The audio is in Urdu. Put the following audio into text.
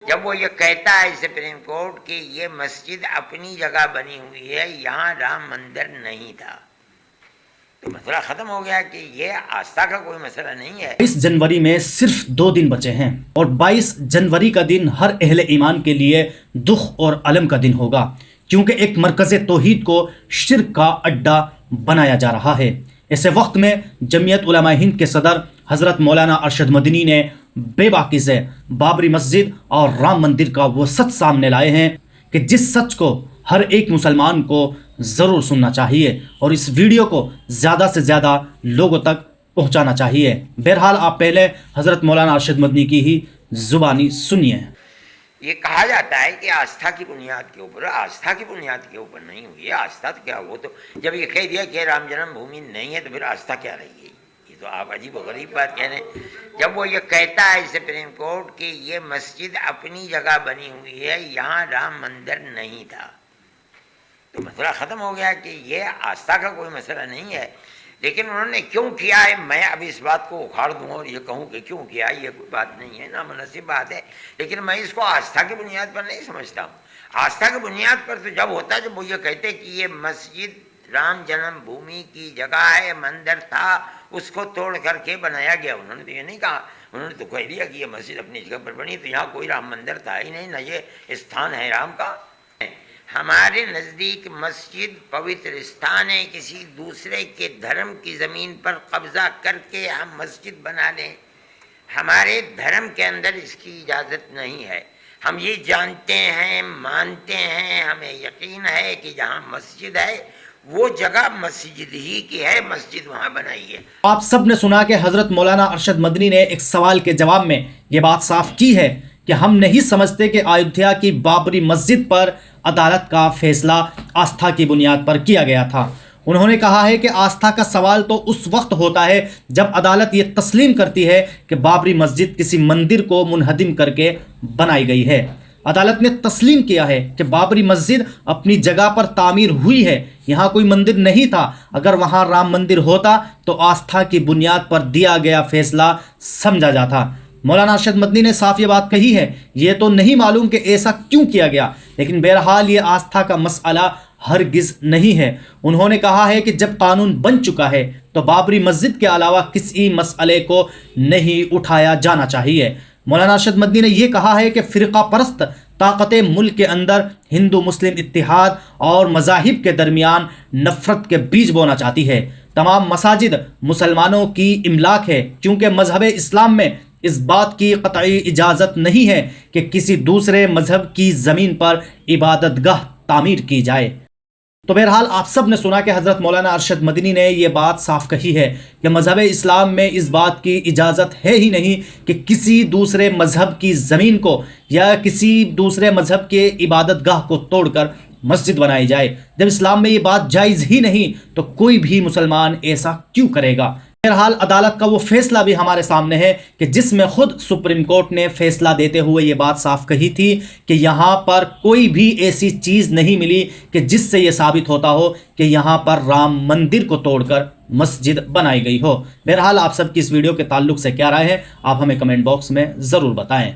جب وہ یہ کہتا ہے سپریم کورٹ کہ یہ مسجد اپنی جگہ بنی ہوئی ہے، یہاں رام مندر نہیں تھا، تو مسئلہ ختم ہو گیا کہ یہ آستھا کا کوئی مسئلہ نہیں ہے۔ 22 جنوری میں صرف 2 دن بچے ہیں اور 22 جنوری کا دن ہر اہل ایمان کے لیے دکھ اور الم کا دن ہوگا، کیونکہ ایک مرکز توحید کو شرک کا اڈا بنایا جا رہا ہے۔ ایسے وقت میں جمعیت علماء ہند کے صدر حضرت مولانا ارشد مدنی نے بے باکی سے بابری مسجد اور رام مندر کا وہ سچ سامنے لائے ہیں کہ جس سچ کو ہر ایک مسلمان کو ضرور سننا چاہیے اور اس ویڈیو کو زیادہ سے زیادہ لوگوں تک پہنچانا چاہیے۔ بہرحال آپ پہلے حضرت مولانا ارشد مدنی کی ہی زبانی سنیے۔ یہ کہا جاتا ہے کہ آستھا کی بنیاد کے اوپر، آستھا کی بنیاد کے اوپر نہیں ہوئی ہے۔ آستھا تو کیا، وہ تو جب یہ کہہ دیا کہ رام جنم بھومی نہیں ہے تو پھر آستھا کیا رہی ہے؟ یہ تو آپ عجیب و غریب بات کہہ رہے ہیں۔ جب وہ یہ کہتا ہے سپریم کورٹ کہ یہ مسجد اپنی جگہ بنی ہوئی ہے، یہاں رام مندر نہیں تھا، تو مسئلہ ختم ہو گیا کہ یہ آستھا کا کوئی مسئلہ نہیں ہے۔ لیکن انہوں نے کیوں کیا ہے، میں اب اس بات کو اکھاڑ دوں اور یہ کہوں کہ کیوں کیا، یہ کوئی بات نہیں ہے، نامناسب بات ہے، لیکن میں اس کو آستھا کی بنیاد پر نہیں سمجھتا ہوں۔ آستھا کی بنیاد پر تو جب ہوتا ہے جب وہ یہ کہتے کہ یہ مسجد رام جنم بھومی کی جگہ ہے، مندر تھا، اس کو توڑ کر کے بنایا گیا۔ انہوں نے تو یہ نہیں کہا، انہوں نے تو کہہ دیا کہ یہ مسجد اپنی جگہ پر بنی، تو یہاں کوئی رام مندر تھا ہی نہیں، نہ یہ استھان ہے رام کا۔ ہمارے نزدیک مسجد پوتر استھان ہے، کسی دوسرے کے دھرم کی زمین پر قبضہ کر کے ہم مسجد بنا لیں، ہمارے دھرم کے اندر اس کی اجازت نہیں ہے۔ ہم یہ جانتے ہیں، مانتے ہیں، ہمیں یقین ہے کہ جہاں مسجد ہے وہ جگہ مسجد ہی کی ہے، مسجد وہاں بنائی ہے۔ آپ سب نے سنا کہ حضرت مولانا ارشد مدنی نے ایک سوال کے جواب میں یہ بات صاف کی ہے کہ ہم نہیں سمجھتے کہ ایودھیا کی بابری مسجد پر عدالت کا فیصلہ آستھا کی بنیاد پر کیا گیا تھا۔ انہوں نے کہا ہے کہ آستھا کا سوال تو اس وقت ہوتا ہے جب عدالت یہ تسلیم کرتی ہے کہ بابری مسجد کسی مندر کو منہدم کر کے بنائی گئی ہے۔ عدالت نے تسلیم کیا ہے کہ بابری مسجد اپنی جگہ پر تعمیر ہوئی ہے، یہاں کوئی مندر نہیں تھا۔ اگر وہاں رام مندر ہوتا تو آستھا کی بنیاد پر دیا گیا فیصلہ سمجھا جاتا۔ مولانا ارشد مدنی نے صاف یہ بات کہی ہے، یہ تو نہیں معلوم کہ ایسا کیوں کیا گیا، لیکن بہرحال یہ آستھا کا مسئلہ ہرگز نہیں ہے۔ انہوں نے کہا ہے کہ جب قانون بن چکا ہے تو بابری مسجد کے علاوہ کسی مسئلے کو نہیں اٹھایا جانا چاہیے۔ مولانا ارشد مدنی نے یہ کہا ہے کہ فرقہ پرست طاقتیں ملک کے اندر ہندو مسلم اتحاد اور مذاہب کے درمیان نفرت کے بیج بونا چاہتی ہے۔ تمام مساجد مسلمانوں کی املاک ہے، کیونکہ مذہب اسلام میں اس بات کی قطعی اجازت نہیں ہے کہ کسی دوسرے مذہب کی زمین پر عبادت گاہ تعمیر کی جائے۔ تو بہرحال آپ سب نے سنا کہ حضرت مولانا ارشد مدنی نے یہ بات صاف کہی ہے کہ مذہب اسلام میں اس بات کی اجازت ہے ہی نہیں کہ کسی دوسرے مذہب کی زمین کو یا کسی دوسرے مذہب کے عبادت گاہ کو توڑ کر مسجد بنائی جائے۔ جب اسلام میں یہ بات جائز ہی نہیں تو کوئی بھی مسلمان ایسا کیوں کرے گا؟ بہرحال عدالت کا وہ فیصلہ بھی ہمارے سامنے ہے کہ جس میں خود سپریم کورٹ نے فیصلہ دیتے ہوئے یہ بات صاف کہی تھی کہ یہاں پر کوئی بھی ایسی چیز نہیں ملی کہ جس سے یہ ثابت ہوتا ہو کہ یہاں پر رام مندر کو توڑ کر مسجد بنائی گئی ہو۔ بہرحال آپ سب کی اس ویڈیو کے تعلق سے کیا رائے ہے، آپ ہمیں کمنٹ باکس میں ضرور بتائیں۔